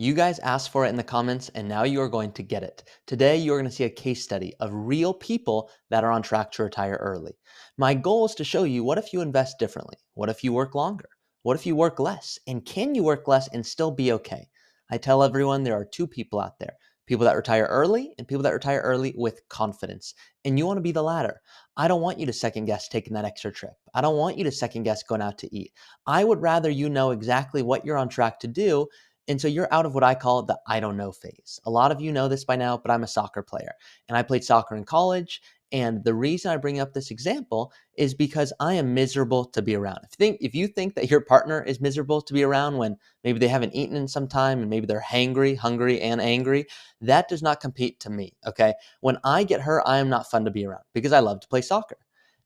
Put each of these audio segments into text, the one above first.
You guys asked for it in the comments, and now you are going to get it. Today, you're going to see a case study of real people that are on track to retire early. My goal is to show you, what if you invest differently? What if you work longer? What if you work less? And can you work less and still be okay? I tell everyone there are two people out there: people that retire early and people that retire early with confidence. And you want to be the latter. I don't want you to second guess taking that extra trip. I don't want you to second guess going out to eat. I would rather you know exactly what you're on track to do, and so you're out of what I call the I don't know phase. A lot of you know this by now, but I'm a soccer player and I played soccer in college. And the reason I bring up this example is because I am miserable to be around. If you think that your partner is miserable to be around when maybe they haven't eaten in some time and maybe they're hungry and angry, that does not compete to me, okay? When I get hurt, I am not fun to be around because I love to play soccer.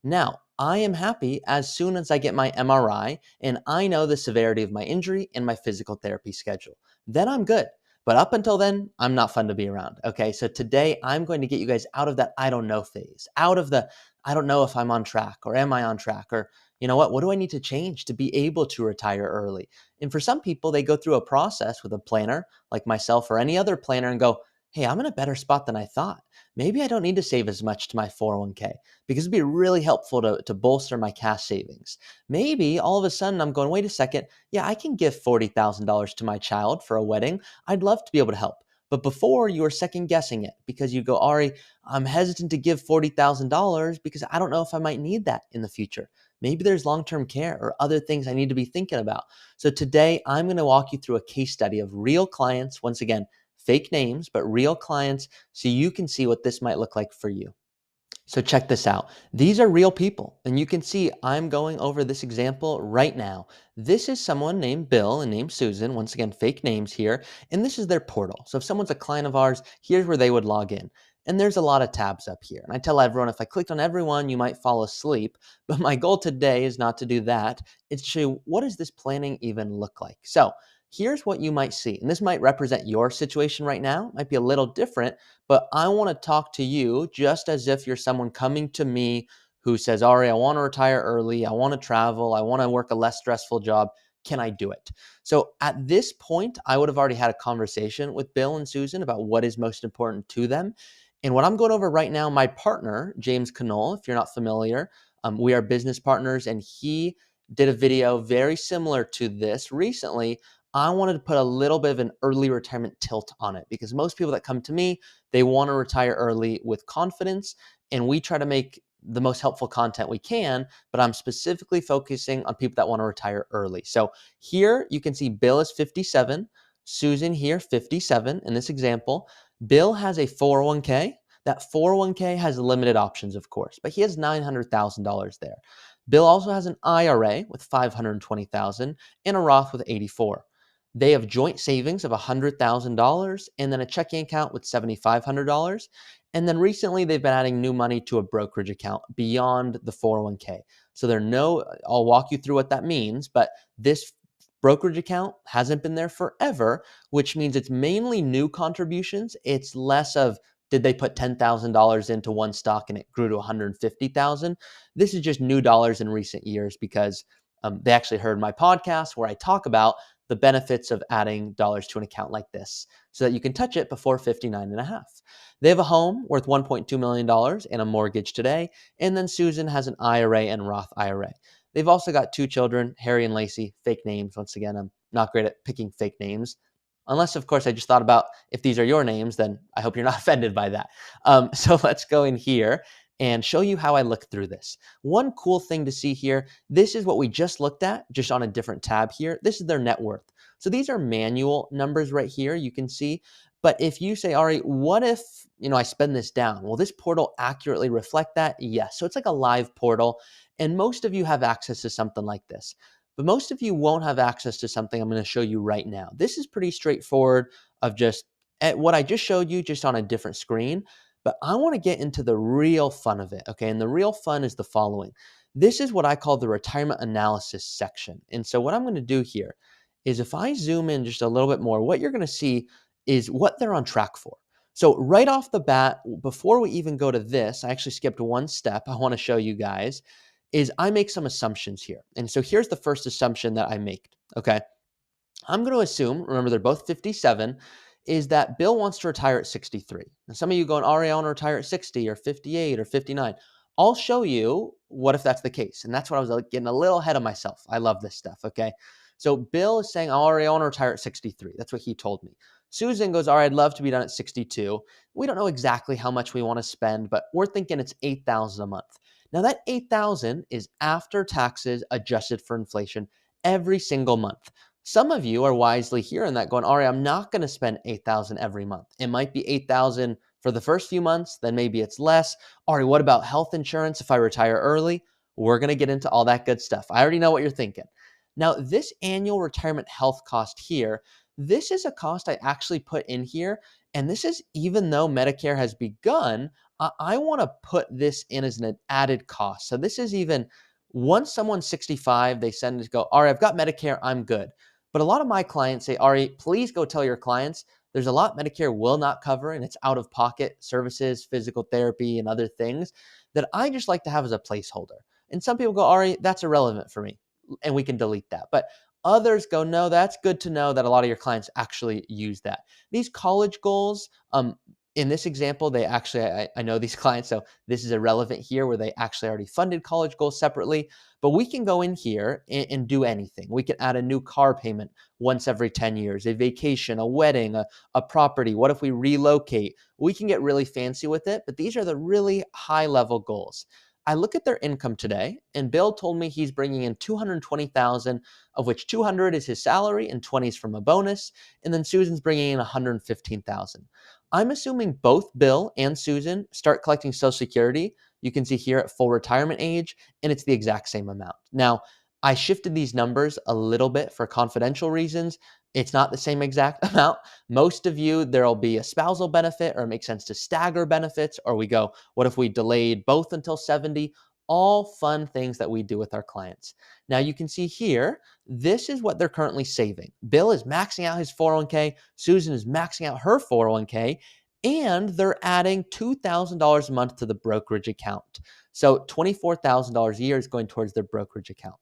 Now, I am happy as soon as I get my MRI and I know the severity of my injury and my physical therapy schedule. Then I'm good. But up until then, I'm not fun to be around. Okay. So today I'm going to get you guys out of that I don't know phase, out of the I don't know if I'm on track or am I on track, or you know what do I need to change to be able to retire early? And for some people, they go through a process with a planner like myself or any other planner and go, hey, I'm in a better spot than I thought. Maybe I don't need to save as much to my 401k because it'd be really helpful to bolster my cash savings. Maybe all of a sudden I'm going, wait a second, yeah, I can give $40,000 to my child for a wedding. I'd love to be able to help. But before, you were second guessing it because you go, Ari, I'm hesitant to give $40,000 because I don't know if I might need that in the future. Maybe there's long-term care or other things I need to be thinking about. So today I'm going to walk you through a case study of real clients. Once again, fake names, but real clients, so you can see what this might look like for you. So check this out. These are real people, and you can see I'm going over this example right now. This is someone named Bill and named Susan. Once again, fake names here, and this is their portal. So if someone's a client of ours, here's where they would log in. And there's a lot of tabs up here. And I tell everyone, if I clicked on everyone, you might fall asleep. But my goal today is not to do that. It's to show you, what does this planning even look like? So here's what you might see. And this might represent your situation right now. It might be a little different, but I want to talk to you just as if you're someone coming to me who says, Ari, I want to retire early. I want to travel. I want to work a less stressful job. Can I do it? So at this point, I would have already had a conversation with Bill and Susan about what is most important to them. And what I'm going over right now, my partner, James Knoll, if you're not familiar, we are business partners, and he did a video very similar to this recently. I wanted to put a little bit of an early retirement tilt on it because most people that come to me, they want to retire early with confidence, and we try to make the most helpful content we can, but I'm specifically focusing on people that want to retire early. So here you can see Bill is 57, Susan here 57 in this example. Bill has a 401k. That 401k has limited options, of course, but he has $900,000 there. Bill also has an IRA with $520,000 and a Roth with 84. They have joint savings of $100,000 and then a checking account with $7,500. And then recently they've been adding new money to a brokerage account beyond the 401k. So I'll walk you through what that means, but this brokerage account hasn't been there forever, which means it's mainly new contributions. It's less of, did they put $10,000 into one stock and it grew to $150,000? This is just new dollars in recent years because they actually heard my podcast where I talk about the benefits of adding dollars to an account like this so that you can touch it before 59 and a half. They have a home worth $1.2 million and a mortgage today. And then Susan has an IRA and Roth IRA. They've also got two children, Harry and Lacey, fake names. Once again, I'm not great at picking fake names. Unless, of course, I just thought about if these are your names, then I hope you're not offended by that. So let's go in here and show you how I look through this. One cool thing to see here, this is what we just looked at, just on a different tab here. This is their net worth. So these are manual numbers right here, you can see. But if you say, Ari, what if I spend this down? Will this portal accurately reflect that? Yes. So it's like a live portal. And most of you have access to something like this. But most of you won't have access to something I'm going to show you right now. This is pretty straightforward of just what I just showed you, just on a different screen. But I want to get into the real fun of it, okay? And the real fun is the following. This is what I call the retirement analysis section. And so what I'm going to do here is, if I zoom in just a little bit more, what you're going to see is what they're on track for. So right off the bat, before we even go to this, I actually skipped one step I want to show you guys, is I make some assumptions here. And so here's the first assumption that I make, okay? I'm going to assume, remember they're both 57, is that Bill wants to retire at 63. Now, some of you going, Ari, I want to retire at 60 or 58 or 59. I'll show you what if that's the case. And that's what I was getting a little ahead of myself. I love this stuff, okay? So Bill is saying, Ari, I want to retire at 63. That's what he told me. Susan goes, all right, I'd love to be done at 62. We don't know exactly how much we want to spend, but we're thinking it's $8,000 a month. Now that $8,000 is after taxes adjusted for inflation every single month. Some of you are wisely hearing that going, Ari, I'm not going to spend $8,000 every month. It might be $8,000 for the first few months, then maybe it's less. Ari, what about health insurance if I retire early? We're going to get into all that good stuff. I already know what you're thinking. Now, this annual retirement health cost here, this is a cost I actually put in here. And this is even though Medicare has begun, I want to put this in as an added cost. So this is even once someone's 65, they send it to go, Ari, I've got Medicare, I'm good. But a lot of my clients say, Ari, please go tell your clients there's a lot Medicare will not cover, and it's out of pocket services, physical therapy, and other things that I just like to have as a placeholder. And some people go, Ari, that's irrelevant for me, and we can delete that. But others go, no, that's good to know that a lot of your clients actually use that. These college goals, in this example, they actually, I know these clients, so this is irrelevant here where they actually already funded college goals separately, but we can go in here and do anything. We can add a new car payment once every 10 years, a vacation, a wedding, a property. What if we relocate? We can get really fancy with it, but these are the really high level goals. I look at their income today, and Bill told me he's bringing in $220,000, of which 200 is his salary and 20 is from a bonus, and then Susan's bringing in 115,000. I'm assuming both Bill and Susan start collecting Social Security. You can see here at full retirement age, and it's the exact same amount. Now, I shifted these numbers a little bit for confidential reasons. It's not the same exact amount. Most of you, there'll be a spousal benefit, or it makes sense to stagger benefits, or we go, what if we delayed both until 70? All fun things that we do with our clients. Now you can see here, this is what they're currently saving. Bill is maxing out his 401k, Susan is maxing out her 401k, and they're adding $2,000 a month to the brokerage account. So $24,000 a year is going towards their brokerage account.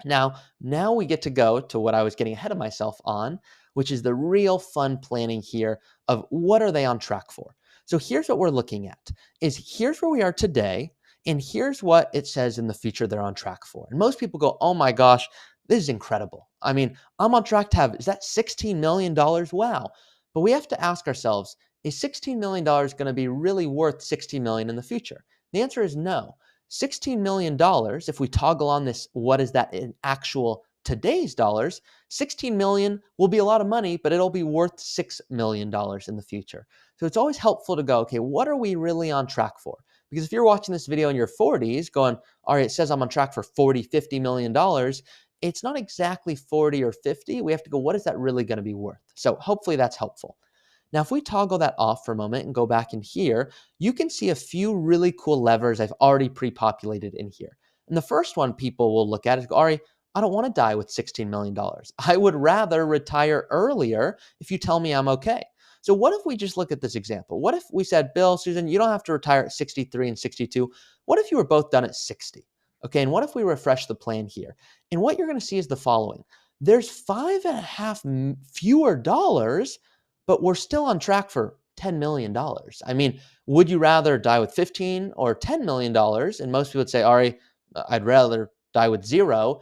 Now we get to go to what I was getting ahead of myself on, which is the real fun planning here of what are they on track for. So here's what we're looking at is here's where we are today, and here's what it says in the future they're on track for. And most people go, oh my gosh, this is incredible. I mean, I'm on track to have, is that $16 million? Wow. But we have to ask ourselves, is $16 million going to be really worth $16 million in the future? The answer is no. $16 million, if we toggle on this, what is that in actual today's dollars? $16 million will be a lot of money, but it'll be worth $6 million in the future. So it's always helpful to go, okay, what are we really on track for? Because if you're watching this video in your 40s going, all right, it says I'm on track for 40, $50 million. It's not exactly 40 or 50. We have to go, what is that really going to be worth? So hopefully that's helpful. Now, if we toggle that off for a moment and go back in here, you can see a few really cool levers I've already pre-populated in here. And the first one people will look at is, Ari, I don't want to die with $16 million. I would rather retire earlier if you tell me I'm okay. So what if we just look at this example? What if we said, Bill, Susan, you don't have to retire at 63 and 62. What if you were both done at 60? Okay, and what if we refresh the plan here? And what you're going to see is the following. There's $5.5 fewer dollars, but we're still on track for $10 million. I mean, would you rather die with 15 or $10 million? And most people would say, Ari, I'd rather die with zero,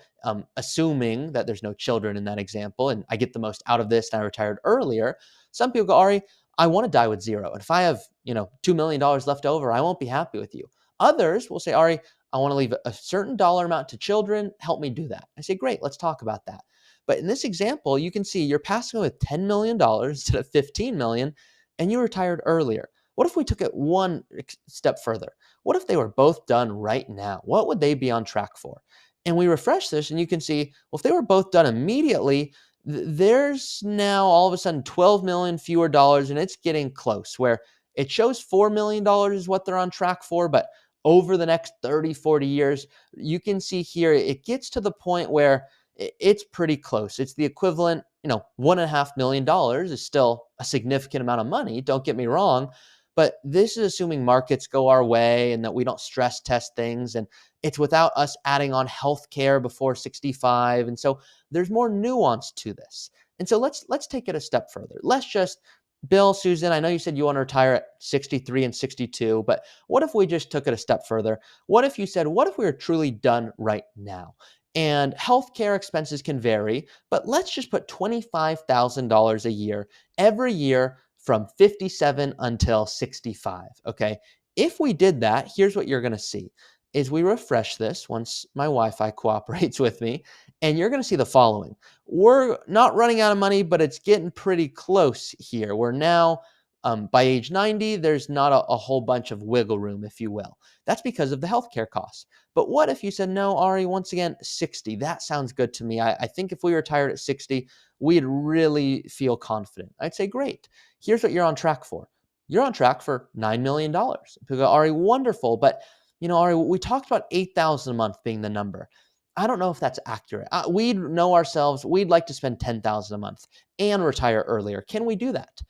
assuming that there's no children in that example, and I get the most out of this and I retired earlier. Some people go, Ari, I want to die with zero. And if I have, $2 million left over, I won't be happy with you. Others will say, Ari, I want to leave a certain dollar amount to children. Help me do that. I say, great, let's talk about that. But in this example, you can see you're passing with $10 million instead of $15 million, and you retired earlier. What if we took it one step further? What if they were both done right now? What would they be on track for? And we refresh this, and you can see, well, if they were both done immediately, there's now all of a sudden 12 million fewer dollars, and it's getting close where it shows $4 million is what they're on track for, but over the next 30, 40 years, you can see here, it gets to the point where it's pretty close. It's the equivalent, $1.5 million is still a significant amount of money. Don't get me wrong, But this is assuming markets go our way and that we don't stress test things. And it's without us adding on healthcare before 65. And so there's more nuance to this. And so let's take it a step further. Let's just Bill, Susan, I know you said you want to retire at 63 and 62, but what if we just took it a step further? What if you said, what if we were truly done right now? And healthcare expenses can vary, but let's just put $25,000 a year every year from 57 until 65, okay? If we did that, here's what you're going to see is we refresh this once my Wi-Fi cooperates with me, and you're going to see the following. We're not running out of money, but it's getting pretty close here. We're now by age 90, there's not a whole bunch of wiggle room, if you will. That's because of the healthcare costs. But what if you said, no, Ari, once again, 60? That sounds good to me. I think if we retired at 60, we'd really feel confident. I'd say, great. Here's what you're on track for. You're on track for $9 million. People go, Ari, wonderful. But, Ari, we talked about 8,000 a month being the number. I don't know if that's accurate. We'd know ourselves. We'd like to spend 10,000 a month and retire earlier. Can we do that?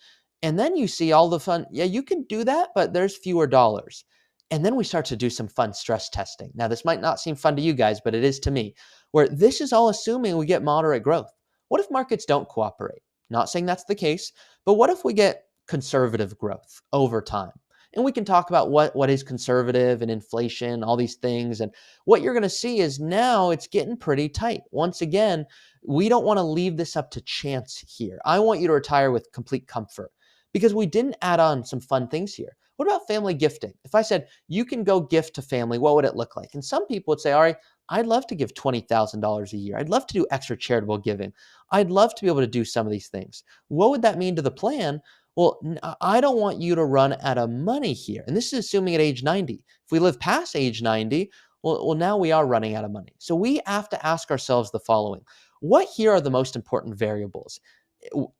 And then you see all the fun. Yeah, you can do that, but there's fewer dollars. And then we start to do some fun stress testing. Now, this might not seem fun to you guys, but it is to me, where this is all assuming we get moderate growth. What if markets don't cooperate? Not saying that's the case, but what if we get conservative growth over time? And we can talk about what is conservative and inflation, all these things. And what you're going to see is now it's getting pretty tight. Once again, we don't want to leave this up to chance here. I want you to retire with complete comfort because we didn't add on some fun things here. What about family gifting? If I said you can go gift to family, what would it look like? And some people would say, all right, I'd love to give $20,000 a year. I'd love to do extra charitable giving. I'd love to be able to do some of these things. What would that mean to the plan? Well, I don't want you to run out of money here. And this is assuming at age 90. If we live past age 90, well, now we are running out of money. So we have to ask ourselves the following. What here are the most important variables?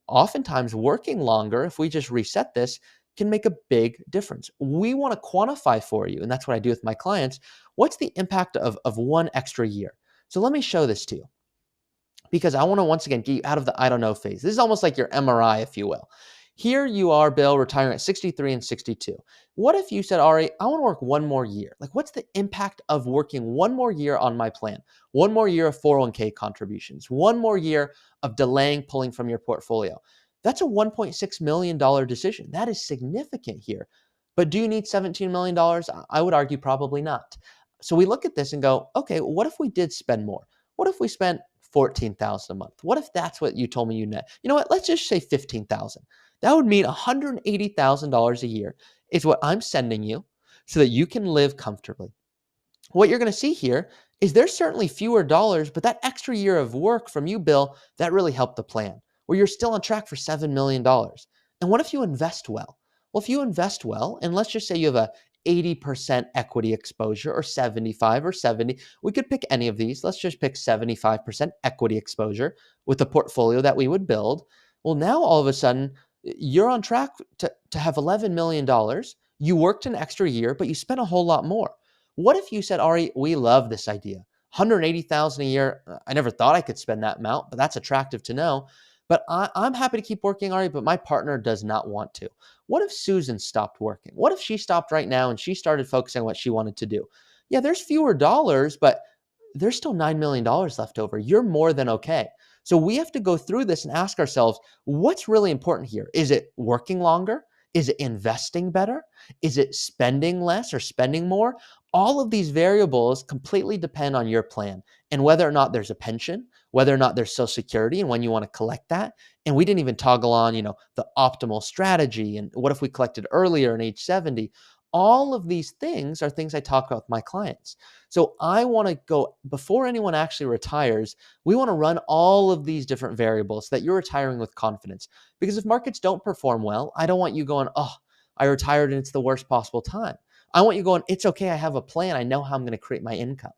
Oftentimes, working longer, if we just reset this, can make a big difference. We want to quantify for you, and that's what I do with my clients. What's the impact of one extra year? So let me show this to you because I want to once again get you out of the I don't know phase. This is almost like your MRI, if you will. Here you are, Bill, retiring at 63 and 62. What if you said, Ari, I want to work one more year? Like, what's the impact of working one more year on my plan? One more year of 401k contributions, one more year of delaying pulling from your portfolio. That's a $1.6 million decision. That is significant here. But do you need $17 million? I would argue probably not. So we look at this and go, okay, what if we did spend more? What if we spent $14,000 a month? What if that's what you told me you net? You know what? Let's just say $15,000. That would mean $180,000 a year is what I'm sending you so that you can live comfortably. What you're going to see here is there's certainly fewer dollars, but that extra year of work from you, Bill, that really helped the plan, where you're still on track for $7 million. And what if you invest well? Well, if you invest well, and let's just say you have a 80% equity exposure or 75 or 70, we could pick any of these. Let's just pick 75% equity exposure with the portfolio that we would build. Well, now all of a sudden, you're on track to have $11 million. You worked an extra year, but you spent a whole lot more. What if you said, Ari, we love this idea. $180,000 a year. I never thought I could spend that amount, but that's attractive to know. But I'm happy to keep working, Ari, but my partner does not want to. What if Susan stopped working? What if she stopped right now and she started focusing on what she wanted to do? Yeah, there's fewer dollars, but there's still $9 million left over. You're more than okay. So we have to go through this and ask ourselves, what's really important here? Is it working longer? Is it investing better? Is it spending less or spending more? All of these variables completely depend on your plan and whether or not there's a pension, whether or not there's Social Security and when you want to collect that. And we didn't even toggle on, the optimal strategy and what if we collected earlier in age 70? All of these things are things I talk about with my clients. So I want to go, before anyone actually retires, we want to run all of these different variables so that you're retiring with confidence. Because if markets don't perform well, I don't want you going, oh, I retired and it's the worst possible time. I want you going, it's okay, I have a plan. I know how I'm going to create my income.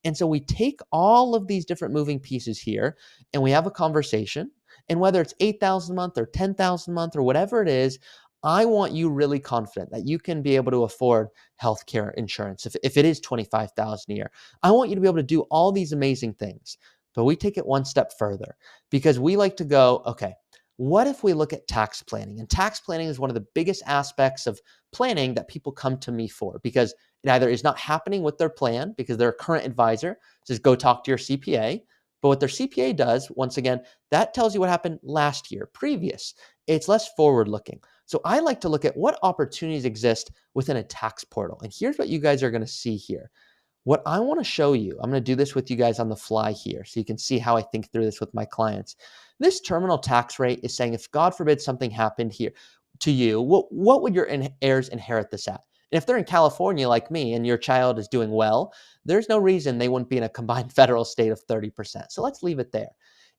And so we take all of these different moving pieces here and we have a conversation. And whether it's 8,000 a month or 10,000 a month or whatever it is, I want you really confident that you can be able to afford healthcare insurance if it is $25,000 a year. I want you to be able to do all these amazing things. But we take it one step further because we like to go, okay, What if we look at tax planning? And tax planning is one of the biggest aspects of planning that people come to me for, because it either is not happening with their plan because their current advisor says, go talk to your CPA. But what their CPA does, once again, that tells you what happened last year, previous. It's less forward looking. So I like to look at what opportunities exist within a tax portal. And here's what you guys are going to see here. What I want to show you, I'm going to do this with you guys on the fly here so you can see how I think through this with my clients. This terminal tax rate is saying if God forbid something happened here to you, what would your heirs inherit this at? And if they're in California like me and your child is doing well, there's no reason they wouldn't be in a combined federal state of 30%. So let's leave it there.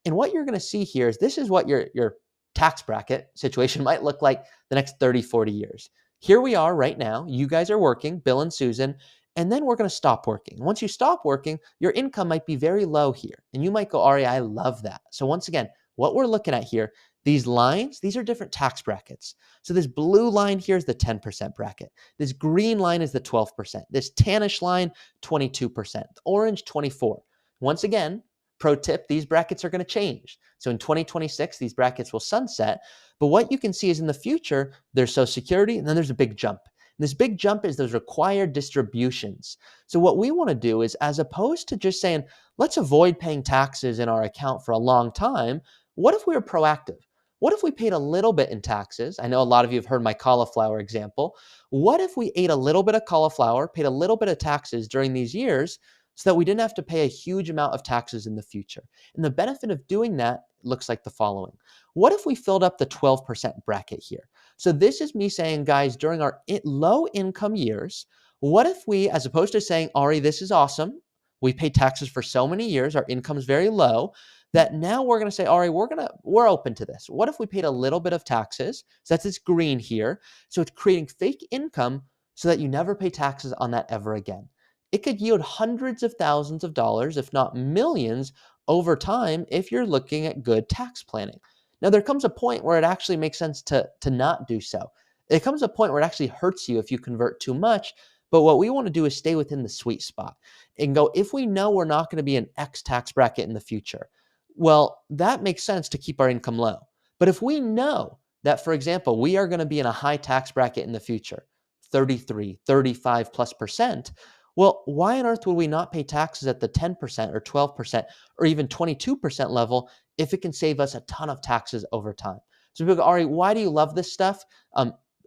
And what you're going to see here is this is what your tax bracket situation might look like the next 30, 40 years. Here we are right now. You guys are working, Bill and Susan, and then we're going to stop working. Once you stop working, your income might be very low here. And you might go, Ari, I love that. So once again, what we're looking at here, these lines, these are different tax brackets. So this blue line here is the 10% bracket. This green line is the 12%. This tannish line, 22%. Orange, 24%. Once again, pro tip, these brackets are going to change. So in 2026, these brackets will sunset. But what you can see is in the future, there's Social Security, and then there's a big jump. And this big jump is those required distributions. So what we want to do is, as opposed to just saying, let's avoid paying taxes in our account for a long time, what if we were proactive? What if we paid a little bit in taxes? I know a lot of you have heard my cauliflower example. What if we ate a little bit of cauliflower, paid a little bit of taxes during these years so that we didn't have to pay a huge amount of taxes in the future? And the benefit of doing that looks like the following. What if we filled up the 12% bracket here? So this is me saying, guys, during our low income years, what if we, as opposed to saying, Ari, this is awesome, we paid taxes for so many years, our income is very low, that now we're going to say, Ari, we're open to this. What if we paid a little bit of taxes? So that's this green here. So it's creating fake income so that you never pay taxes on that ever again. It could yield hundreds of thousands of dollars, if not millions, over time if you're looking at good tax planning. Now, there comes a point where it actually makes sense to not do so. It comes a point where it actually hurts you if you convert too much. But what we want to do is stay within the sweet spot and go, if we know we're not going to be an X tax bracket in the future, well, that makes sense to keep our income low. But if we know that, for example, we are going to be in a high tax bracket in the future, 33, 35 plus percent, well, why on earth would we not pay taxes at the 10% or 12% or even 22% level if it can save us a ton of taxes over time? So people go, Ari, why do you love this stuff?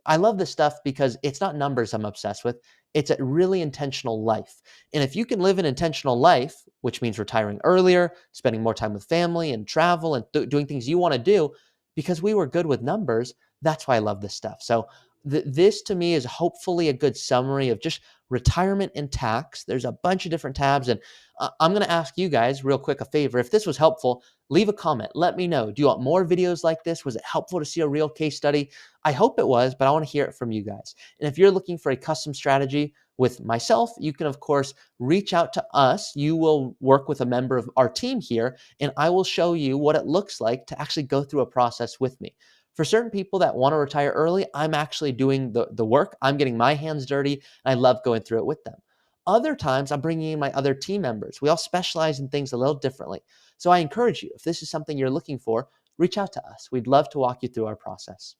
I love this stuff because it's not numbers I'm obsessed with. It's a really intentional life. And if you can live an intentional life, which means retiring earlier, spending more time with family and travel and doing things you want to do, because we were good with numbers, that's why I love this stuff. So this to me is hopefully a good summary of just retirement and tax. There's a bunch of different tabs, and I'm going to ask you guys real quick a favor. If this was helpful, leave a comment. Let me know. Do you want more videos like this? Was it helpful to see a real case study? I hope it was, but I want to hear it from you guys. And if you're looking for a custom strategy with myself, you can, of course, reach out to us. You will work with a member of our team here, and I will show you what it looks like to actually go through a process with me. For certain people that want to retire early, I'm actually doing the work. I'm getting my hands dirty, and I love going through it with them. Other times, I'm bringing in my other team members. We all specialize in things a little differently. So I encourage you, if this is something you're looking for, reach out to us. We'd love to walk you through our process.